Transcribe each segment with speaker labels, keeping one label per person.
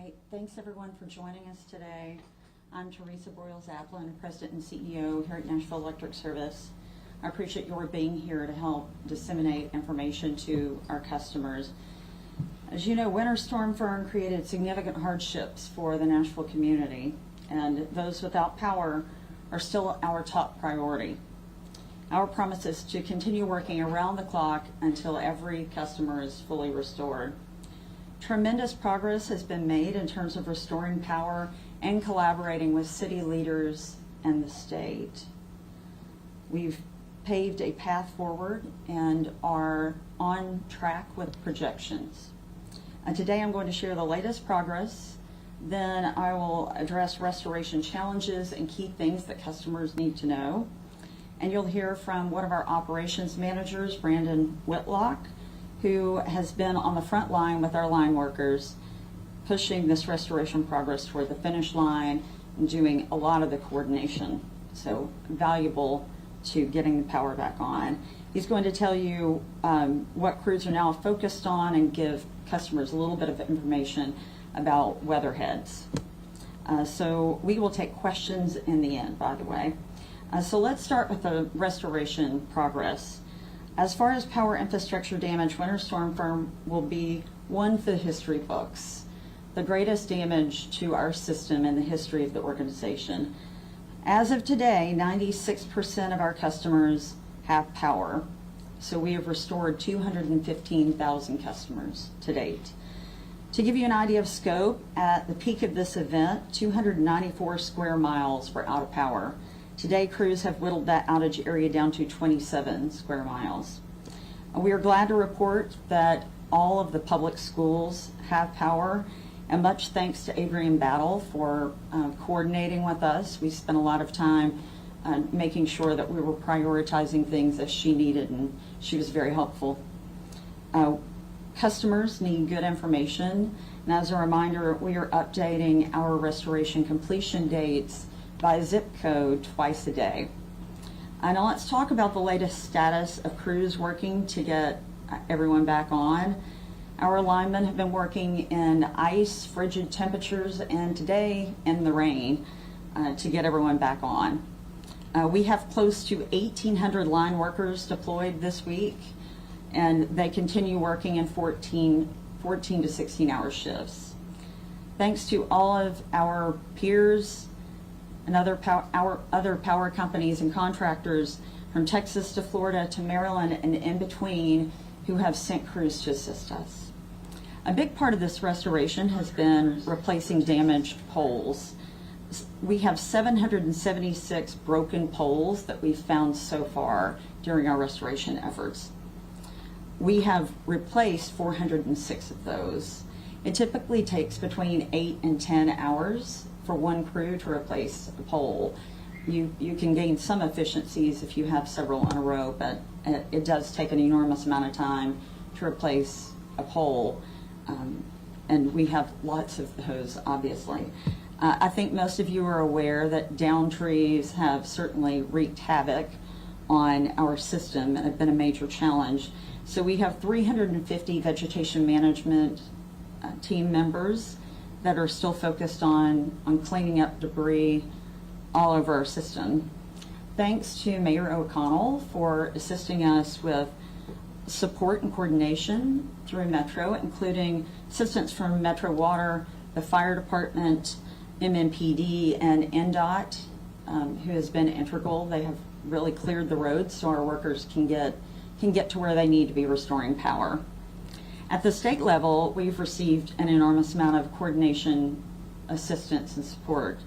Speaker 1: right, thanks everyone for joining us today. I'm Teresa Boyle-Zaplin, President and CEO here at Nashville Electric Service. I appreciate your being here to help disseminate information to our customers. As you know, Winter Storm Fern created significant hardships for the Nashville community, and those without power are still our top priority. Our promise is to continue working around the clock until every customer is fully restored. Tremendous progress has been made in terms of restoring power and collaborating with city leaders and the state. We've paved a path forward and are on track with projections. Today I'm going to share the latest progress, then I will address restoration challenges and key things that customers need to know. And you'll hear from one of our operations managers, Brandon Whitlock, who has been on the front line with our line workers, pushing this restoration progress toward the finish line and doing a lot of the coordination. So valuable to getting the power back on. He's going to tell you what crews are now focused on and give customers a little bit of information about weatherheads. So we will take questions in the end, by the way. So let's start with the restoration progress. As far as power infrastructure damage, Winter Storm Fern will be one for the history books. The greatest damage to our system in the history of the organization. As of today, 96% of our customers have power. So we have restored 215,000 customers to date. To give you an idea of scope, at the peak of this event, 294 square miles were out of power. Today, crews have whittled that outage area down to 27 square miles. We are glad to report that all of the public schools have power, and much thanks to Adrienne Battle for coordinating with us. We spent a lot of time making sure that we were prioritizing things as she needed, and she was very helpful. Customers need good information, and as a reminder, we are updating our restoration completion dates by zip code twice a day. Now let's talk about the latest status of crews working to get everyone back on. Our linemen have been working in ice, frigid temperatures, and today in the rain to get everyone back on. We have close to 1,800 line workers deployed this week, and they continue working in 14 to 16-hour shifts. Thanks to all of our peers and our other power companies and contractors from Texas to Florida to Maryland and in between who have sent crews to assist us. A big part of this restoration has been replacing damaged poles. We have 776 broken poles that we've found so far during our restoration efforts. We have replaced 406 of those. It typically takes between 8 and 10 hours for one crew to replace a pole. You can gain some efficiencies if you have several in a row, but it does take an enormous amount of time to replace a pole, and we have lots of those, obviously. I think most of you are aware that down trees have certainly wreaked havoc on our system and have been a major challenge. So we have 350 vegetation management team members that are still focused on cleaning up debris all over our system. Thanks to Mayor O'Connell for assisting us with support and coordination through Metro, including assistance from Metro Water, the Fire Department, MMPD, and NDOT, who has been integral. They have really cleared the roads so our workers can get to where they need to be restoring power. At the state level, we've received an enormous amount of coordination, assistance, and support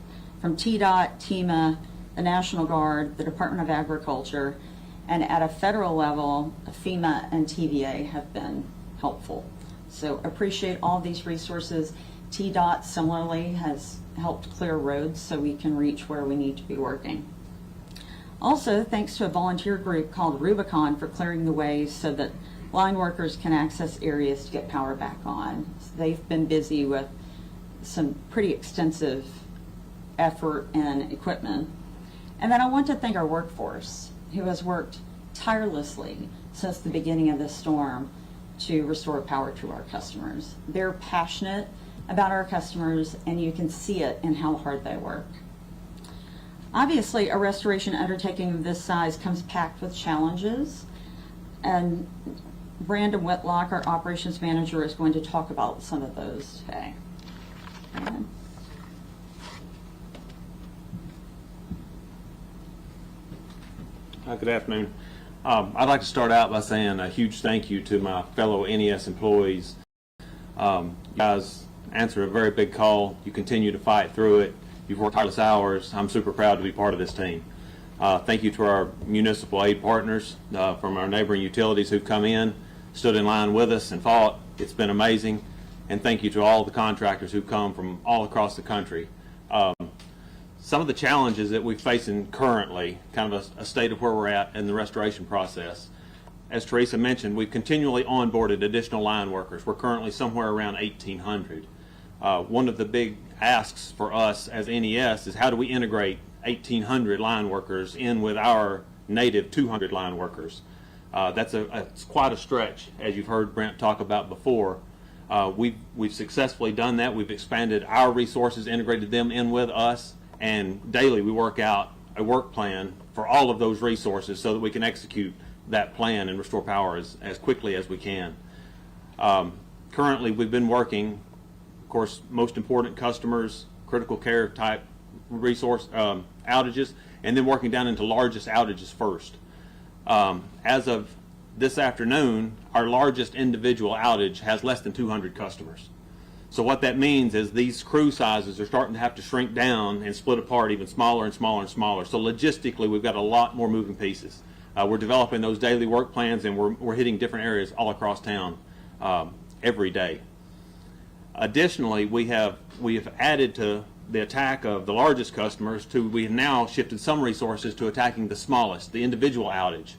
Speaker 1: from TDOT, TEMA, the National Guard, the Department of Agriculture, and at a federal level, FEMA and TVA have been helpful. So appreciate all these resources. TDOT similarly has helped clear roads so we can reach where we need to be working. Also, thanks to a volunteer group called Rubicon for clearing the way so that line workers can access areas to get power back on. So they've been busy with some pretty extensive effort and equipment. And then I want to thank our workforce, who has worked tirelessly since the beginning of this storm to restore power to our customers. They're passionate, about our customers, and you can see it in how hard they work. Obviously, a restoration undertaking of this size comes packed with challenges, and Brandon Whitlock, our operations manager, is going to talk about some of those today. Brandon.
Speaker 2: Good afternoon. I'd like to start out by saying a huge thank you to my fellow NES employees. You guys answer a very big call. You continue to fight through it. You've worked tireless hours. I'm super proud to be part of this team. Thank you to our municipal aid partners from our neighboring utilities who've come in, stood in line with us and fought. It's been amazing. And thank you to all the contractors who come from all across the country. Some of the challenges that we're facing currently, kind of a state of where we're at in the restoration process. As Teresa mentioned, we've continually onboarded additional line workers. We're currently somewhere around 1,800. One of the big asks for us as NES is how do we integrate 1,800 line workers in with our native 200 line workers. It's quite a stretch, as you've heard Brent talk about before. We've successfully done that. We've expanded our resources, integrated them in with us, and daily we work out a work plan for all of those resources so that we can execute that plan and restore power as quickly as we can. Currently we've been working, of course, most important customers, critical care type resource outages, and then working down into largest outages first. As of this afternoon, our largest individual outage has less than 200 customers. So what that means is these crew sizes are starting to have to shrink down and split apart even smaller and smaller and smaller. So logistically, we've got a lot more moving pieces. We're developing those daily work plans, and we're hitting different areas all across town every day. Additionally, we have added to the attack of the largest customers we have now shifted some resources to attacking the smallest, the individual outage.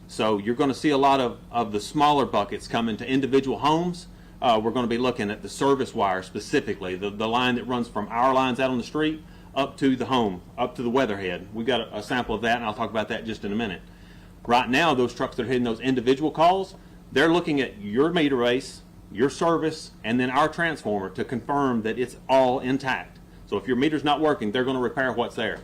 Speaker 2: So you're going to see a lot of the smaller buckets come into individual homes. We're going to be looking at the service wire specifically, the line that runs from our lines out on the street up to the home, up to the weatherhead. We've got a sample of that, and I'll talk about that just in a minute. Right now, those trucks that are hitting those individual calls, they're looking at your meter base, your service, and then our transformer to confirm that it's all intact. So if your meter's not working, they're going to repair what's there.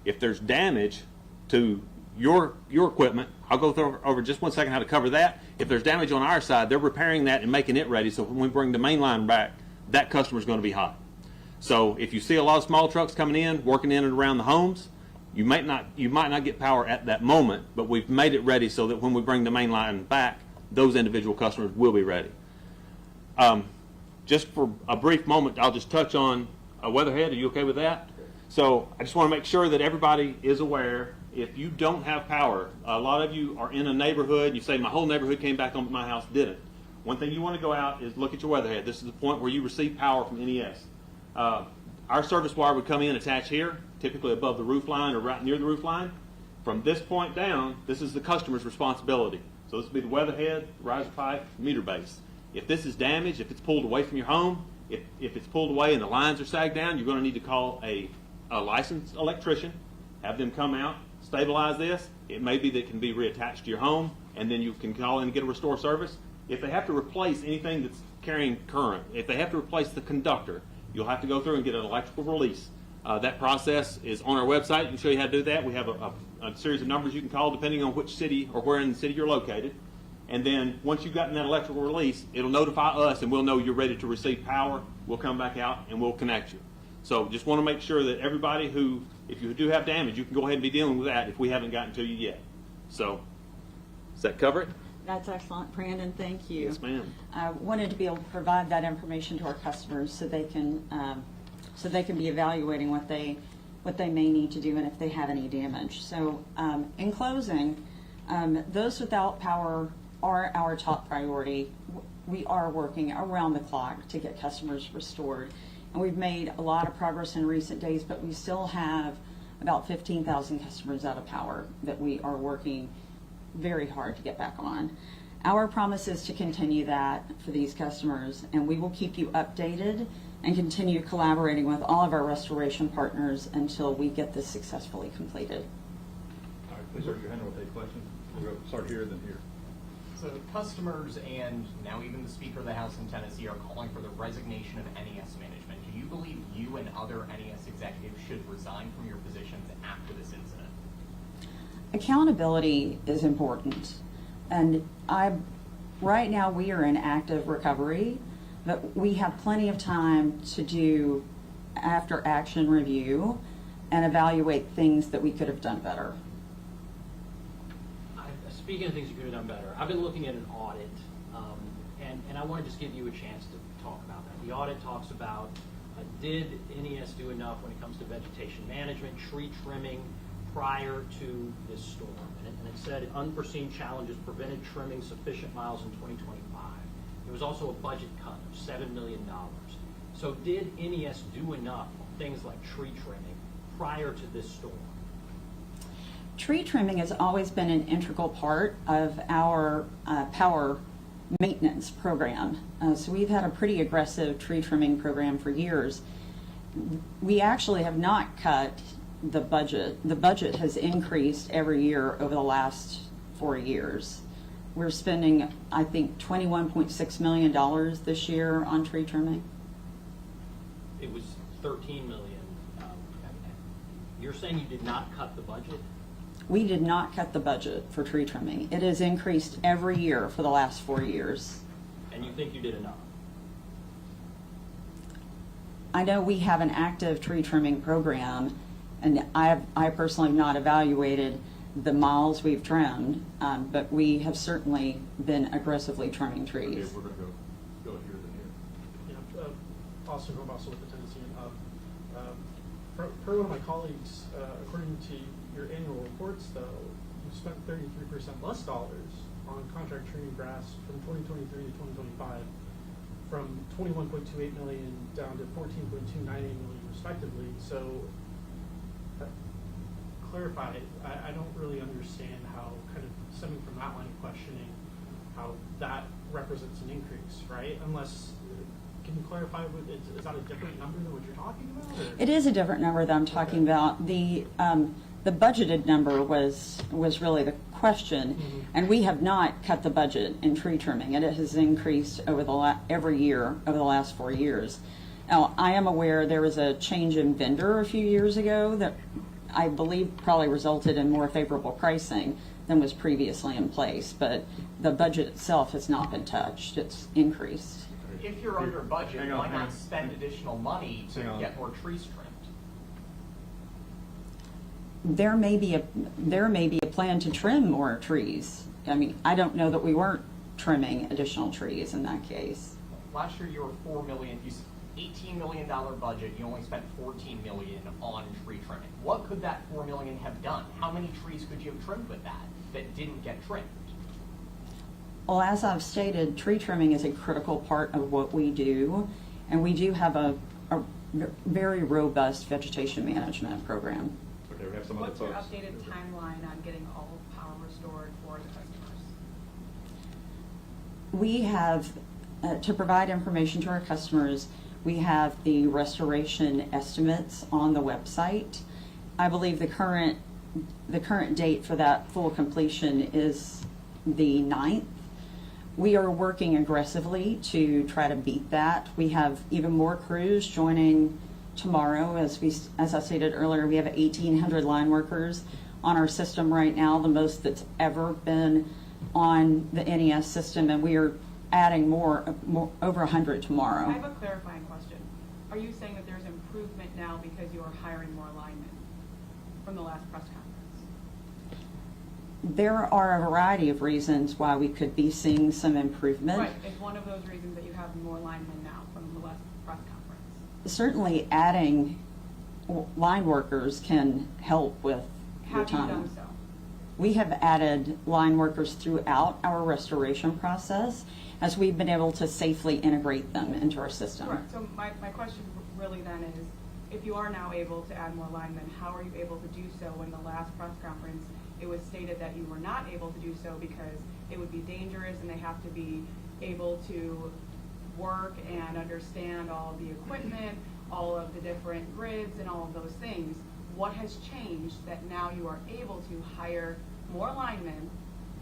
Speaker 2: If there's damage to your equipment, I'll go over just 1 second how to cover that. If there's damage on our side, they're repairing that and making it ready, so when we bring the main line back, that customer's going to be hot. So if you see a lot of small trucks coming in, working in and around the homes, you might not get power at that moment, but we've made it ready so that when we bring the main line back, those individual customers will be ready. Just for a brief moment, I'll just touch on weatherhead. Are you okay with that? So I just want to make sure that everybody is aware. If you don't have power, a lot of you are in a neighborhood, you say my whole neighborhood came back on, but my house didn't. One thing you want to go out is look at your weatherhead. This is the point where you receive power from NES. Our service wire would come in, attach here, typically above the roof line or right near the roof line. From this point down, this is the customer's responsibility. So this would be the weatherhead, the riser pipe, meter base. If this is damaged, if it's pulled away from your home, if it's pulled away and the lines are sagged down, you're going to need to call a licensed electrician, have them come out, stabilize this. It may be that it can be reattached to your home, and then you can call in and get a restore service. If they have to replace anything that's carrying current, if they have to replace the conductor, you'll have to go through and get an electrical release. That process is on our website. We can show you how to do that. We have a series of numbers you can call depending on which city or where in the city you're located. And then once you've gotten that electrical release, it'll notify us and we'll know you're ready to receive power. We'll come back out and we'll connect you. So just want to make sure that everybody if you do have damage, you can go ahead and be dealing with that if we haven't gotten to you yet. So does that cover it?
Speaker 1: That's excellent, Brandon. Thank you.
Speaker 2: Yes, ma'am.
Speaker 1: I wanted to be able to provide that information to our customers so they can be evaluating what they may need to do and if they have any damage. So in closing, those without power are our top priority. We are working around the clock to get customers restored. And we've made a lot of progress in recent days, but we still have about 15,000 customers out of power that we are working very hard to get back on. Our promise is to continue that for these customers, and we will keep you updated and continue collaborating with all of our restoration partners until we get this successfully completed.
Speaker 3: All right, please raise your hand and we'll take questions. We'll start here, then here. So customers and now even the Speaker of the House in Tennessee are calling for the resignation of NES management. Do you believe you and other NES executives should resign from your positions after this incident?
Speaker 1: Accountability is important. And right now we are in active recovery, but we have plenty of time to do after action review and evaluate things that we could have done better.
Speaker 4: Speaking of things you could have done better, I've been looking at an audit, and I want to just give you a chance to talk about that. The audit talks about did NES do enough when it comes to vegetation management, tree trimming prior to this storm? And it said unforeseen challenges prevented trimming sufficient miles in 2025. There was also a budget cut of $7 million. So did NES do enough on things like tree trimming prior to this storm?
Speaker 1: Tree trimming has always been an integral part of our power maintenance program. So we've had a pretty aggressive tree trimming program for years. We actually have not cut the budget. The budget has increased every year over the last 4 years. We're spending, I think, $21.6 million this year on tree trimming.
Speaker 4: It was $13 million. You're saying you did not cut the budget?
Speaker 1: We did not cut the budget for tree trimming. It has increased every year for the last 4 years.
Speaker 4: And you think you did enough?
Speaker 1: I know we have an active tree trimming program, and I personally have not evaluated the miles we've trimmed, but we have certainly been aggressively trimming trees.
Speaker 5: Okay, we're going to go here then here.
Speaker 6: Yeah, Austin Hornbostel with the Tennessean. Per one of my colleagues, according to your annual reports, though, you spent 33% less dollars on contract trimming grass from 2023 to 2025, from $21.28 million down to $14.298 million, respectively. So, clarify. I don't really understand how, kind of stemming from that line of questioning, how that represents an increase, right? Unless. Can you clarify, is that a different number than what you're talking about? Or?
Speaker 1: It is a different number that I'm talking about. The budgeted number was really the question, and we have not cut the budget in tree trimming. It has increased over every year over the last 4 years. Now, I am aware there was a change in vendor a few years ago that I believe probably resulted in more favorable pricing than was previously in place, but the budget itself has not been touched. It's increased.
Speaker 3: If you're under budget, why not spend additional money to get more trees trimmed?
Speaker 1: There may be a plan to trim more trees. I mean, I don't know that we weren't trimming additional trees in that case.
Speaker 3: Last year you were $4 million. You $18 million budget. You only spent $14 million on tree trimming. What could that $4 million have done? How many trees could you have trimmed with that didn't get trimmed?
Speaker 1: Well, as I've stated, tree trimming is a critical part of what we do, and we do have a very robust vegetation management program.
Speaker 5: Okay, we have some other
Speaker 7: What's your
Speaker 5: folks.
Speaker 7: updated timeline on getting all power restored for the customers?
Speaker 1: We have, to provide information to our customers, we have the restoration estimates on the website. I believe the current date for that full completion is the 9th. We are working aggressively to try to beat that. We have even more crews joining tomorrow. As I stated earlier, we have 1,800 line workers on our system right now, the most that's ever been on the NES system, and we are adding more over 100 tomorrow.
Speaker 7: I have a clarifying question. Are you saying that there's improvement now because you are hiring more linemen from the last press conference?
Speaker 1: There are a variety of reasons why we could be seeing some improvement.
Speaker 7: Right. Is one of those reasons that you have more linemen now from the last press conference?
Speaker 1: Certainly adding line workers can help with your
Speaker 7: Have you
Speaker 1: time.
Speaker 7: done so?
Speaker 1: We have added line workers throughout our restoration process as we've been able to safely integrate them into our system.
Speaker 7: Correct. So my question really then is, if you are now able to add more linemen, how are you able to do so when the last press conference it was stated that you were not able to do so because it would be dangerous and they have to be able to work and understand all of the equipment, all of the different grids and all of those things? What has changed that now you are able to hire more linemen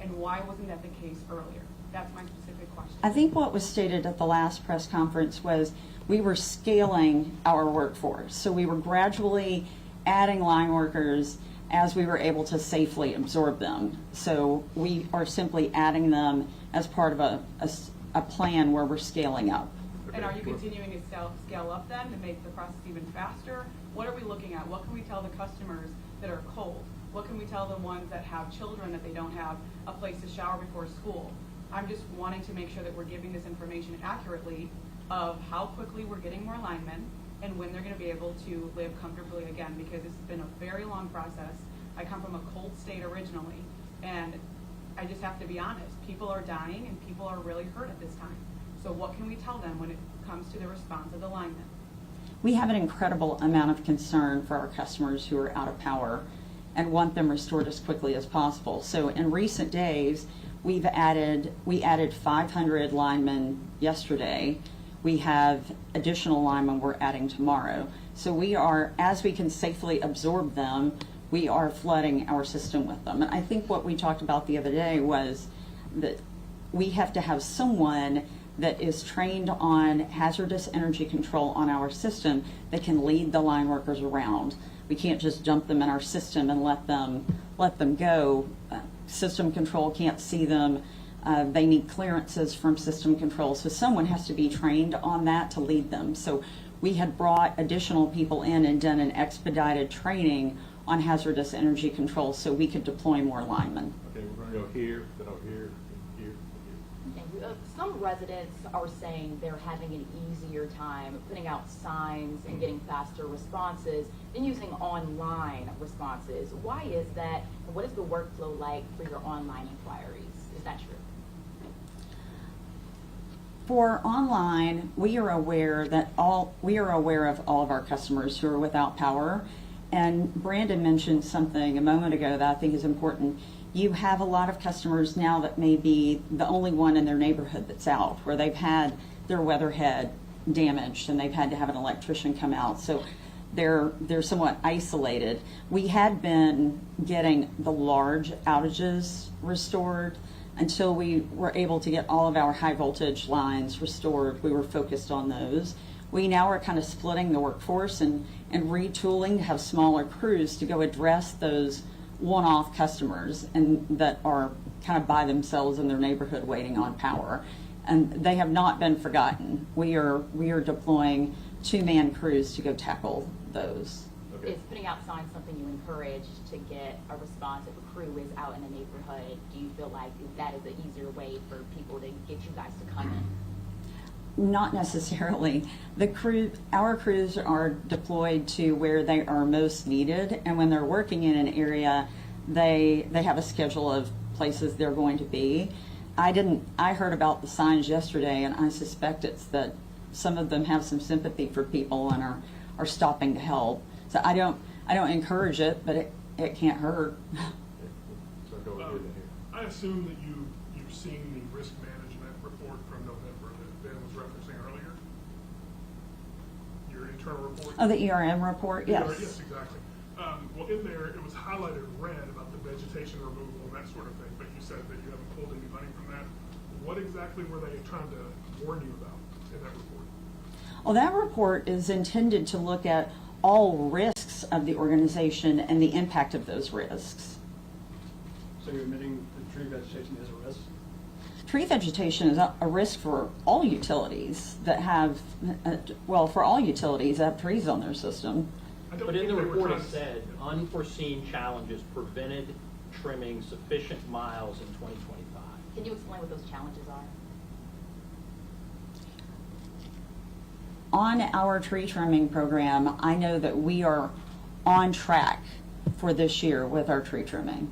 Speaker 7: And why wasn't that the case earlier? That's my specific question.
Speaker 1: I think what was stated at the last press conference was we were scaling our workforce. So we were gradually adding line workers as we were able to safely absorb them. So we are simply adding them as part of a plan where we're scaling up.
Speaker 7: And are you continuing to scale up then to make the process even faster? What are we looking at? What can we tell the customers that are cold? What can we tell the ones that have children that they don't have a place to shower before school? I'm just wanting to make sure that we're giving this information accurately of how quickly we're getting more linemen and when they're going to be able to live comfortably again, because it's been a very long process. I come from a cold state originally, and I just have to be honest. People are dying and people are really hurt at this time. So what can we tell them when it comes to the response of the linemen?
Speaker 1: We have an incredible amount of concern for our customers who are out of power and want them restored as quickly as possible. So in recent days, we added 500 linemen yesterday. We have additional linemen we're adding tomorrow. So we are, as we can safely absorb them, we are flooding our system with them. And I think what we talked about the other day was that we have to have someone that is trained on hazardous energy control on our system that can lead the line workers around. We can't just dump them in our system and let them go. System control can't see them. They need clearances from system control. So someone has to be trained on that to lead them. So we had brought additional people in and done an expedited training on hazardous energy control so we could deploy more linemen.
Speaker 5: Okay, we're gonna go here, then over here, here, here.
Speaker 8: Thank you. Some residents are saying they're having an easier time putting out signs and getting faster responses than using online responses. Why is that? And what is the workflow like for your online inquiries? Is that true?
Speaker 1: For online, we are aware of all of our customers who are without power. And Brandon mentioned something a moment ago that I think is important. You have a lot of customers now that may be the only one in their neighborhood that's out, where they've had their weatherhead damaged and they've had to have an electrician come out. So they're somewhat isolated. We had been getting the large outages restored. Until we were able to get all of our high voltage lines restored, we were focused on those. We now are kind of splitting the workforce and retooling to have smaller crews to go address those one-off customers and that are kind of by themselves in their neighborhood waiting on power. And they have not been forgotten. We are deploying 2-man crews to go tackle those.
Speaker 5: Okay.
Speaker 8: Is putting out signs something you encourage to get a response if a crew is out in the neighborhood? Do you feel like that is an easier way for people to get you guys to come in?
Speaker 1: Not necessarily. Our crews are deployed to where they are most needed, and when they're working in an area, they have a schedule of places they're going to be. I heard about the signs yesterday, and I suspect it's that some of them have some sympathy for people and are stopping to help. So I don't encourage it, but it can't hurt.
Speaker 5: So go over here, then here.
Speaker 9: I assume that you've seen the risk management report from November that Ben was referencing earlier? Your internal report?
Speaker 1: Oh, the ERM report? Yes.
Speaker 9: Yes, exactly. Well, in there, it was highlighted red about the vegetation removal and that sort of thing, but you said that you haven't pulled any money from that. What exactly were they trying to warn you about in that report?
Speaker 1: Well, that report is intended to look at all risks of the organization and the impact of those risks.
Speaker 10: So you're admitting that tree vegetation is a risk?
Speaker 1: Tree vegetation is a risk for all utilities that have, for all utilities that have trees on their system.
Speaker 4: But in the report it said, unforeseen challenges prevented trimming sufficient miles in 2025.
Speaker 8: Can you explain what those challenges are?
Speaker 1: On our tree trimming program, I know that we are on track for this year with our tree trimming.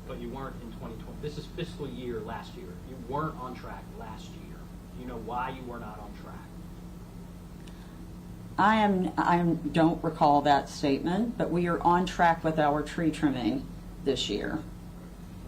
Speaker 4: But you weren't in 2020. This is fiscal year last year. You weren't on track last year. Do you know why you were not on track?
Speaker 1: I don't recall that statement, but we are on track with our tree trimming this year.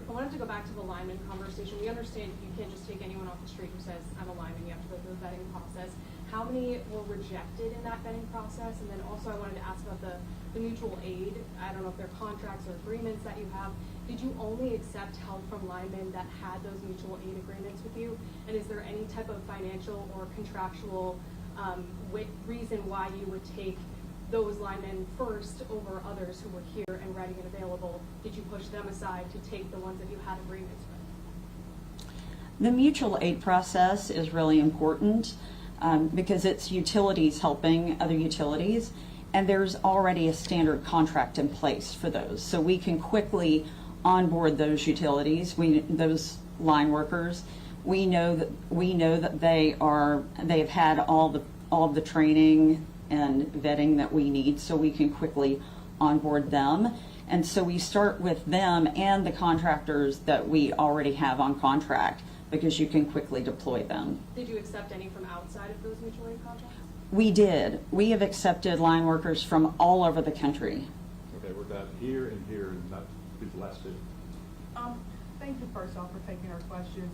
Speaker 11: I wanted to go back to the lineman conversation. We understand you can't just take anyone off the street who says, I'm a lineman. You have to go through the vetting process. how many were rejected in that vetting process? And then also I wanted to ask about the mutual aid. I don't know if they're contracts or agreements that you have. Did you only accept help from linemen that had those mutual aid agreements with you? And is there any type of financial or contractual reason why you would take those linemen first over others who were here and ready and available? Did you push them aside to take the ones that you had agreements with?
Speaker 1: The mutual aid process is really important because it's utilities helping other utilities, and there's already a standard contract in place for those. So we can quickly onboard those utilities, those line workers. We know that they have had all of the training and vetting that we need, so we can quickly onboard them. And so we start with them and the contractors that we already have on contract, because you can quickly deploy them.
Speaker 11: Did you accept any from outside of those mutual aid contracts?
Speaker 1: We did. We have accepted line workers from all over the country.
Speaker 5: Okay, we're done here and here, and not be the last two.
Speaker 12: Thank you first off for taking our questions.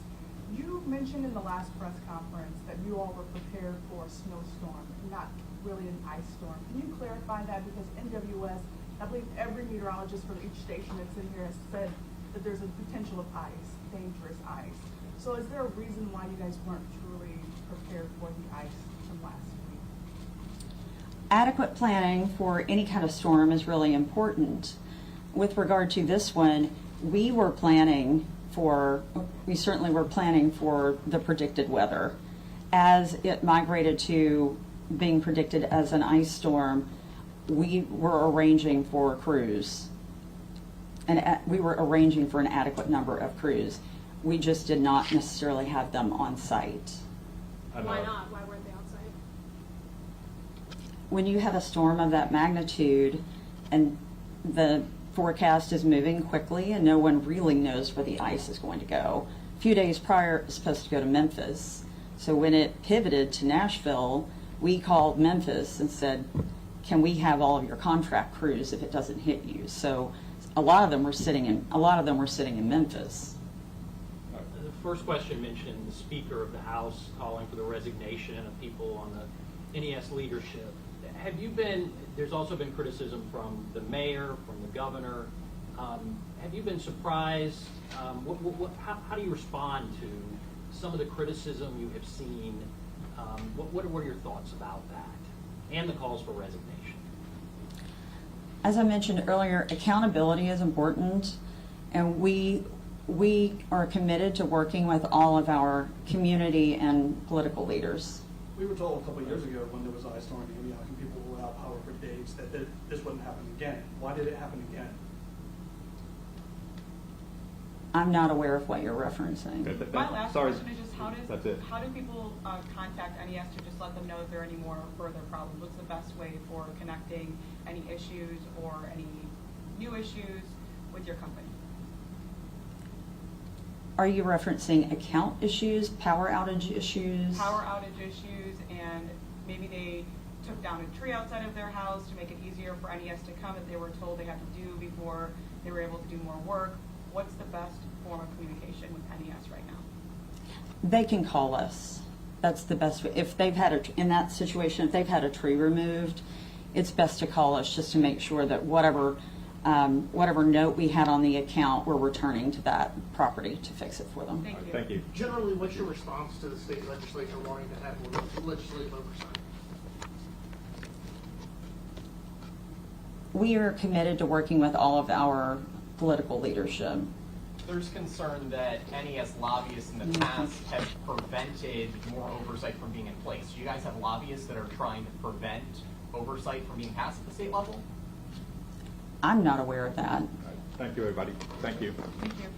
Speaker 12: You mentioned in the last press conference that you all were prepared for a snowstorm, not really an ice storm. Can you clarify that? Because NWS, I believe every meteorologist from each station that's in here has said that there's a potential of ice, dangerous ice. So is there a reason why you guys weren't truly prepared for the ice from last week?
Speaker 1: Adequate planning for any kind of storm is really important. With regard to this one, we certainly were planning for the predicted weather. As it migrated to being predicted as an ice storm, we were arranging for crews. And we were arranging for an adequate number of crews. We just did not necessarily have them on site.
Speaker 11: Why not? Why weren't they on site?
Speaker 1: When you have a storm of that magnitude and the forecast is moving quickly and no one really knows where the ice is going to go. A few days prior, it was supposed to go to Memphis. So when it pivoted to Nashville, we called Memphis and said, can we have all of your contract crews if it doesn't hit you? So a lot of them were sitting in Memphis.
Speaker 4: The first question mentioned the Speaker of the House calling for the resignation of people on the NES leadership. Have you been, there's also been criticism from the mayor, from the governor. Have you been surprised? How do you respond to some of the criticism you have seen? What were your thoughts about that and the calls for resignation?
Speaker 1: As I mentioned earlier, accountability is important, and we are committed to working with all of our community and political leaders.
Speaker 10: We were told a couple of years ago when there was ice storm in Antioch and people were without power for days that this wouldn't happen again. Why did it happen again?
Speaker 1: I'm not aware of what you're referencing.
Speaker 12: My last
Speaker 5: Sorry.
Speaker 12: question is just how do people contact NES to just let them know if there are any more further problems? What's the best way for connecting any issues or any new issues with your company?
Speaker 1: Are you referencing account issues, power outage issues?
Speaker 12: Power outage issues, and maybe they took down a tree outside of their house to make it easier for NES to come that they were told they had to do before they were able to do more work. What's the best form of communication with NES right now?
Speaker 1: They can call us. That's the best way. If they've had in that situation, if they've had a tree removed, it's best to call us just to make sure that whatever note we had on the account, we're returning to that property to fix it for them.
Speaker 12: Thank you.
Speaker 5: Thank you.
Speaker 13: Generally, what's your response to the state legislature wanting to have legislative oversight?
Speaker 1: We are committed to working with all of our political leadership.
Speaker 3: There's concern that NES lobbyists in the past have prevented more oversight from being in place. Do you guys have lobbyists that are trying to prevent oversight from being passed at the state level?
Speaker 1: I'm not aware of that.
Speaker 5: Thank you, everybody. Thank you.
Speaker 12: Thank you.